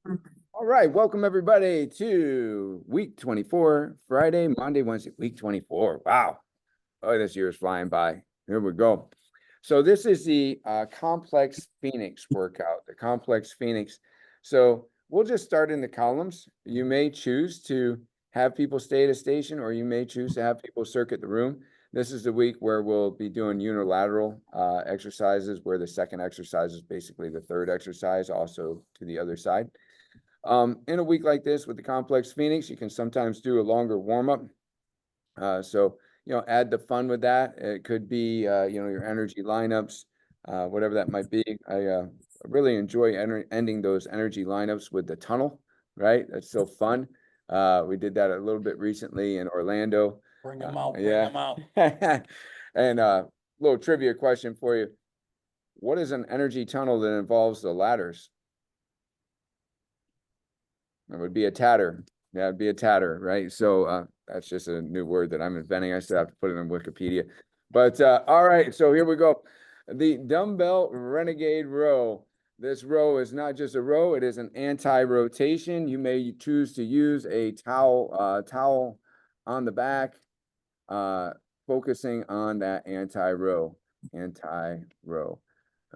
All right, welcome everybody to week 24, Friday, Monday, Wednesday, week 24. Wow. Oh, this year is flying by. Here we go. So this is the complex Phoenix workout, the complex Phoenix. So we'll just start in the columns. You may choose to have people stay at a station, or you may choose to have people circuit the room. This is the week where we'll be doing unilateral exercises, where the second exercise is basically the third exercise, also to the other side. In a week like this with the complex Phoenix, you can sometimes do a longer warm-up. So, add the fun with that. It could be, your energy lineups, whatever that might be. I really enjoy ending those energy lineups with the tunnel, right? That's so fun. We did that a little bit recently in Orlando. Bring them out, bring Yeah. them out. And little trivia question for you. What is an energy tunnel that involves the ladders? It would be a tatter. Yeah, it'd be a tatter, right? So that's just a new word that I'm inventing. I still have to put it in Wikipedia. But all right, so here we go. The dumbbell renegade row. This row is not just a row, it is an anti-rotation. You may choose to use a towel on the back, focusing on that anti-row.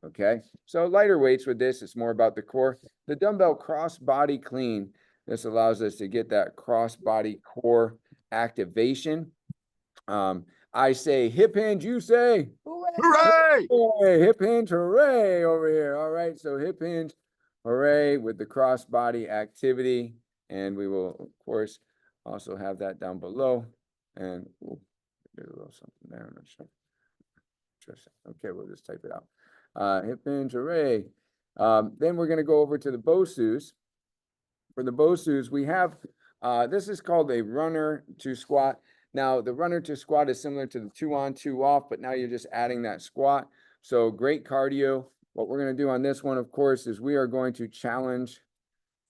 Okay, so lighter weights with this, it's more about the core. The dumbbell cross body clean, this allows us to get that cross body core activation. I say hip hinge, you say Hooray! hooray, hip hinge, hooray over here. All right, so hip hinge, hooray with the cross body activity. And we will, of course, also have that down below. And ooh, there's a little something there, I'm not sure. Interesting. Okay, we'll just type it out. Hip hinge, hooray. Then we're going to go over to the Bosus. For the Bosus, we have, this is called a runner to squat. Now, the runner to squat is similar to the 2 on, 2 off, but now you're just adding that squat. So great cardio. What we're going to do on this one, of course, is we are going to challenge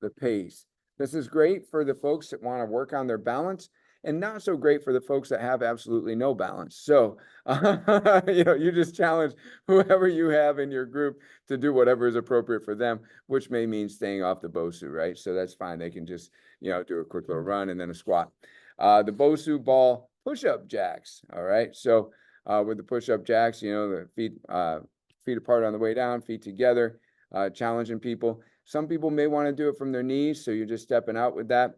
the pace. This is great for the folks that want to work on their balance, and not so great for the folks that have absolutely no balance. So, you just challenge whoever you have in your group to do whatever is appropriate for them, which may mean staying off the Bosu, right? So that's fine. They can just, do a quick little run and then a squat. The Bosu ball push-up jacks. All right. So, with the push-up jacks, the feet apart on the way down, feet together, challenging people. Some people may want to do it from their knees, so you're just stepping out with that.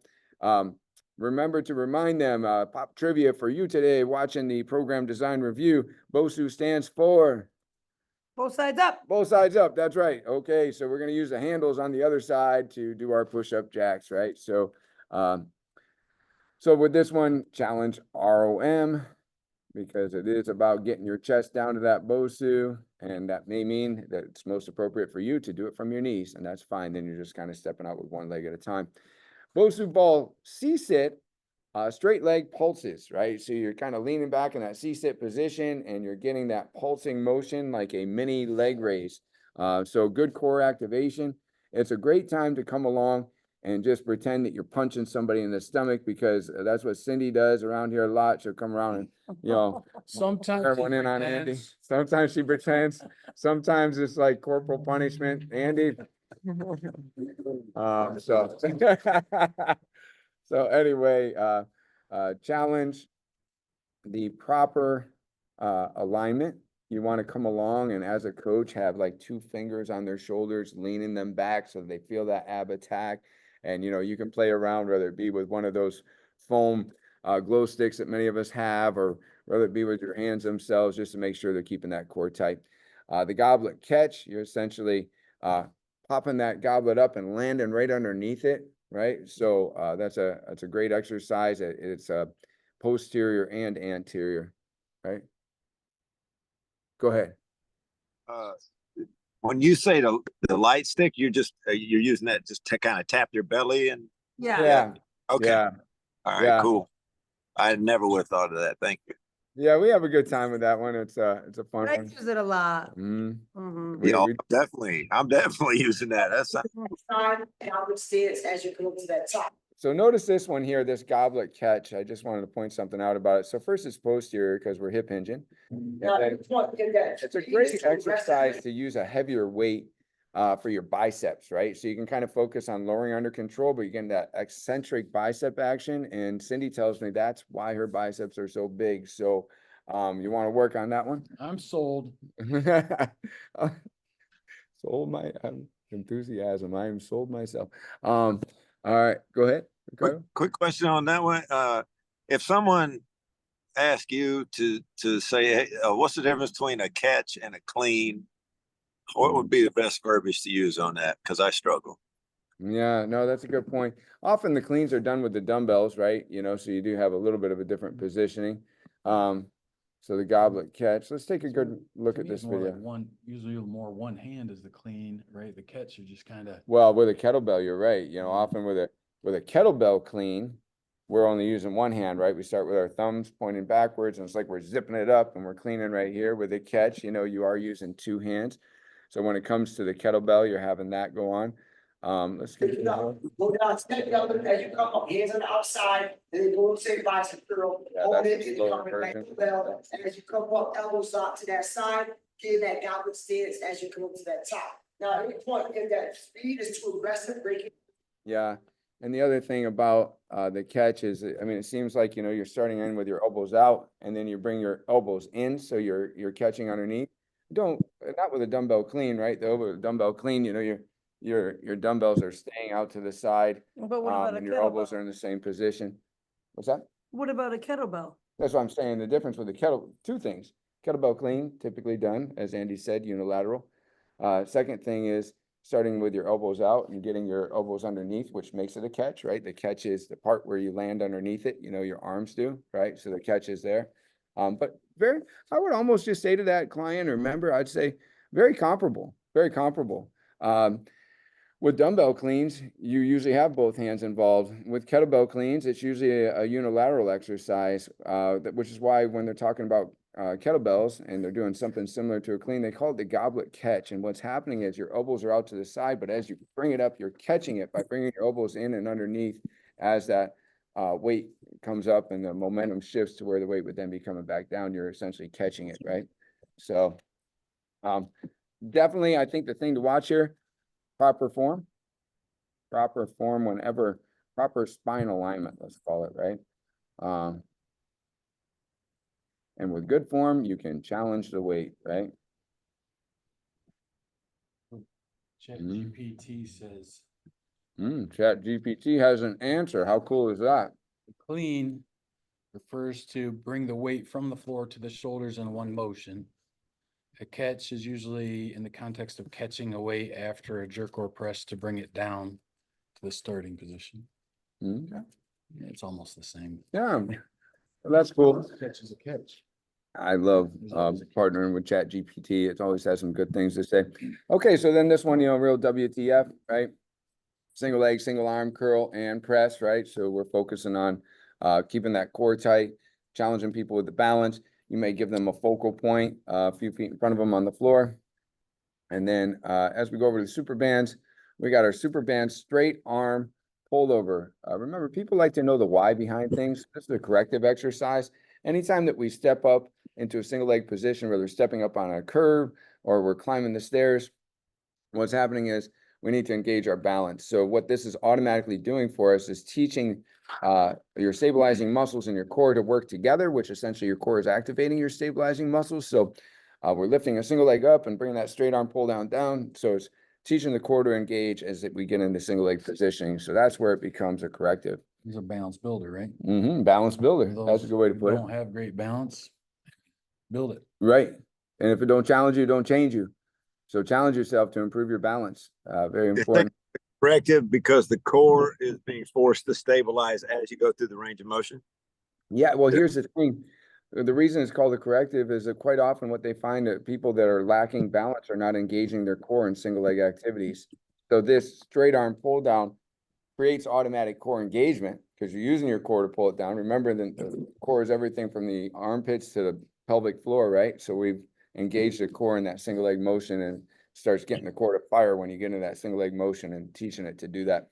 Remember to remind them, pop trivia for you today, watching the program design review. BOSU stands for? Both sides up. Both sides up, that's right. Okay, so we're going to use the handles on the other side to do our push-up jacks, right? So, so with this one, challenge ROM, because it is about getting your chest down to that BOSU, and that may mean that it's most appropriate for you to do it from your knees, and that's fine. Then you're just kind of stepping out with one leg at a time. BOSU ball C-sit, straight leg pulses, right? So you're kind of leaning back in that C-sit position, and you're getting that pulsing motion like a mini leg raise. So good core activation. It's a great time to come along and just pretend that you're punching somebody in the stomach, because that's what Cindy does around here a lot. She'll come around and, Sometimes everyone in on Andy. Sometimes she pretends. Sometimes it's like corporal punishment. Andy. So so anyway, challenge the proper alignment. You want to come along and, as a coach, have like 2 fingers on their shoulders, leaning them back so they feel that ab attack. And you can play around, whether it be with one of those foam glow sticks that many of us have, or whether it be with your hands themselves, just to make sure they're keeping that core tight. The goblet catch, you're essentially popping that goblet up and landing right underneath it, right? So that's a great exercise. It's posterior and anterior, right? Go ahead. When you say the light stick, you're using that just to kind of tap your belly and Yeah. okay. Yeah. All right, Yeah. cool. I never would have thought of that. Thank you. Yeah, we have a good time with that one. It's a fun I one. use it a lot. Yeah, I'm definitely using that. That's Downward stairs as you go to that top. So notice this one here, this goblet catch. I just wanted to point something out about it. So first it's posterior because we're hip hinging. And then it's a great exercise to use a heavier weight for your biceps, right? So you can kind of focus on lowering under control, but you're getting that eccentric bicep action. And Cindy tells me that's why her biceps are so big. So you want to work on that one? I'm sold. Sold my enthusiasm. I am sold myself. All right, go ahead, Ricardo. Quick question on that one. If someone asked you to say, hey, what's the difference between a catch and a clean? What would be the best verbiage to use on that? Because I struggle. Yeah, no, that's a good point. Often the cleans are done with the dumbbells, right? You know, so you do have a little bit of a different positioning. So the goblet catch. Let's take a good look To at me, it's this more like video. usually more one hand is the clean, right? The catch are just kind of. Well, with a kettlebell, you're right. You know, Mhm. often with a kettlebell clean, we're only using one hand, right? We start with our thumbs pointing backwards, and it's like we're zipping it up and we're cleaning right here. With a catch, you know, you are using two hands. So when it comes to the kettlebell, you're having that go on. Let's Pick get it up, go down, step it up, as you come up, hands on the outside, and then go say bicep curl, Yeah, hold that's it, the and then slower come back version. to bell. And as you come up, elbows out to that side, get that goblet stance as you come up to that top. Now, at any point, if that speed is too aggressive, break it. Yeah, and the other thing about the catch is, I mean, it seems like, you know, you're starting in with your elbows out and then you bring your elbows in, so you're catching underneath. Don't, not with a dumbbell clean, right? The dumbbell clean, you know, your dumbbells are staying out to the side, But what about a and your elbows kettlebell? are in the same position. What's that? What about a kettlebell? That's what I'm saying. The difference with the two things. Kettlebell clean, typically done, as Andy said, unilateral. Second thing is starting with your elbows out and getting your elbows underneath, which makes it a catch, right? The catch is the part where you land underneath it, you know, your arms do, right? So the catch is there. But I would almost just say to that client or member, I'd say very comparable, very comparable. With dumbbell cleans, you usually have both hands involved. With kettlebell cleans, it's usually a unilateral exercise, which is why when they're talking about kettlebells and they're doing something similar to a clean, they call it the goblet catch. And what's happening is your elbows are out to the side, but as you bring it up, you're catching it by bringing your elbows in and underneath as that weight comes up and the momentum shifts to where the weight would then be coming back down. You're essentially catching it, right? So definitely, I think the thing to watch here, proper form whenever, proper spine alignment, let's call it, right? And with good form, you can challenge the weight, right? ChatGPT says Chat GPT has an answer. How cool is that? clean refers to bring the weight from the floor to the shoulders in one motion. A catch is usually in the context of catching a weight after a jerk or press to bring it down to the starting position. Okay. It's almost the same. Yeah, well, that's cool. Catch is a catch. I love partnering with Chat GPT. It always has some good things to say. Okay, so then this one, you know, real WTF, right? Single leg, single arm curl and press, right? So we're focusing on keeping that core tight, challenging people with the balance. You may give them a focal point, a few feet in front of them on the floor. And then as we go over to the super bands, we got our super band straight arm pullover. Remember, people like to know the why behind things. This is a corrective exercise. Anytime that we step up into a single leg position, whether we're stepping up on a curve or we're climbing the stairs, what's happening is we need to engage our balance. So what this is automatically doing for us is teaching your stabilizing muscles in your core to work together, which essentially your core is activating your stabilizing muscles. So we're lifting a single leg up and bringing that straight arm pull down. So it's teaching the core to engage as we get into single leg positioning. So that's where it becomes a corrective. He's a balance builder, right? Balance builder. For That's a those good way to who put it. Don't have great balance, build it. Right. And if it don't challenge you, don't change you. So challenge yourself to improve your balance. Very important. Corrective because the core is being forced to stabilize as you go through the range of motion. Yeah, well, here's the thing. The reason it's called a corrective is that quite often what they find that people that are lacking balance are not engaging their core in single leg activities. So this straight arm pull down creates automatic core engagement because you're using your core to pull it down. Remember, the core is everything from the armpits to the pelvic floor, right? So we've engaged the core in that single leg motion and starts getting the core to fire when you get into that single leg motion and teaching it to do that.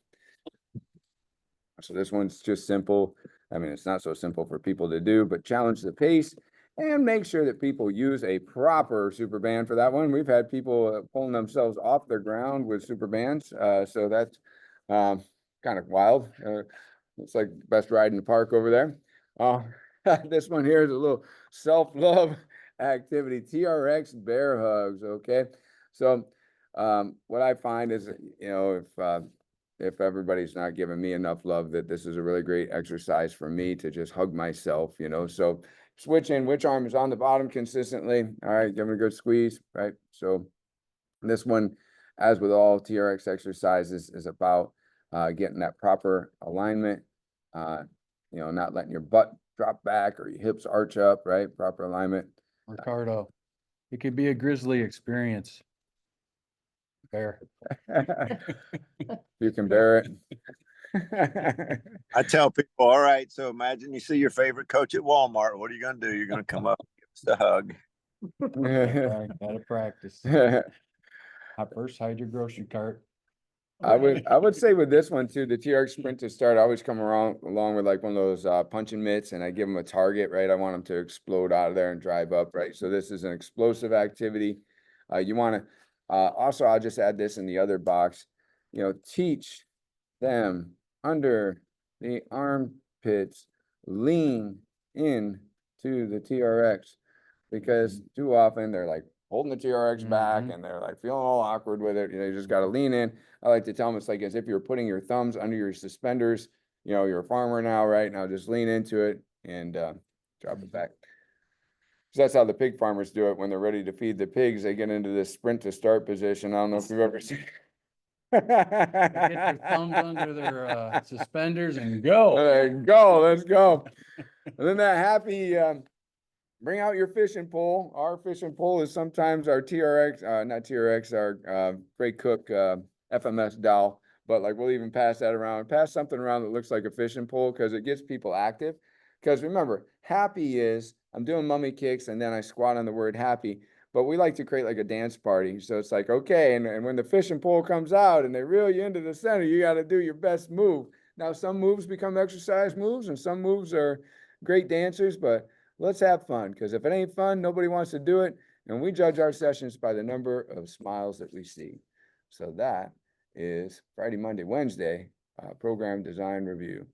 So this one's just simple. I mean, it's not so simple for people to do, but challenge the pace And make sure that people use a proper super band for that one. We've had people pulling themselves off the ground with super bands, so that's kind of wild. It's like the best ride in the park over there. This one here is a little self-love activity, TRX bear hugs, okay? So what I find is, if everybody's not giving me enough love, that this is a really great exercise for me to just hug myself, so switch in which arm is on the bottom consistently. All right, give it a good squeeze, right? So this one, as with all TRX exercises, is about getting that proper alignment, not letting your butt drop back or your hips arch up, right? Proper alignment. Ricardo, it could be a grisly experience. Bear. You can bear it. I tell people, all right, so imagine you see your favorite coach at Walmart. What are you gonna do? You're gonna come up and give us a hug. Right, gotta practice. First, hide your grocery cart. I would say with this one too, the TRX sprint to start, I always come along with like one of those punching mitts, and I give them a target, right? I want them to explode out of there and drive up, right? So this is an explosive activity. You want to also, I'll just add this in the other box, teach them under the armpits, lean in to the TRX, because too often they're like holding the TRX back and they're like feeling all awkward with it. You just got to lean in. I like to tell them it's like as if you're putting your thumbs under your suspenders. You're a farmer now, right? Now just lean into it and drop it back. So that's how the pig farmers do it when they're ready to feed the pigs. They get into this sprint to start position. I don't know if you've ever seen. Get their thumbs under their suspenders and go. There you go. Let's go. And then that happy, bring out your fishing pole. Our fishing pole is sometimes our TRX, not TRX, our Great Cook FMS dowel. But like we'll even pass that around, pass something around that looks like a fishing pole because it gets people active. Because remember, happy is I'm doing mummy kicks and then I squat on the word happy. But we like to create like a dance party. So it's like, okay, and when the fishing pole comes out and they reel you into the center, you got to do your best move. Now, some moves become exercise moves and some moves are great dancers, but let's have fun, because if it ain't fun, nobody wants to do it. And we judge our sessions by the number of smiles that we see. So that is Friday, Monday, Wednesday, program design review.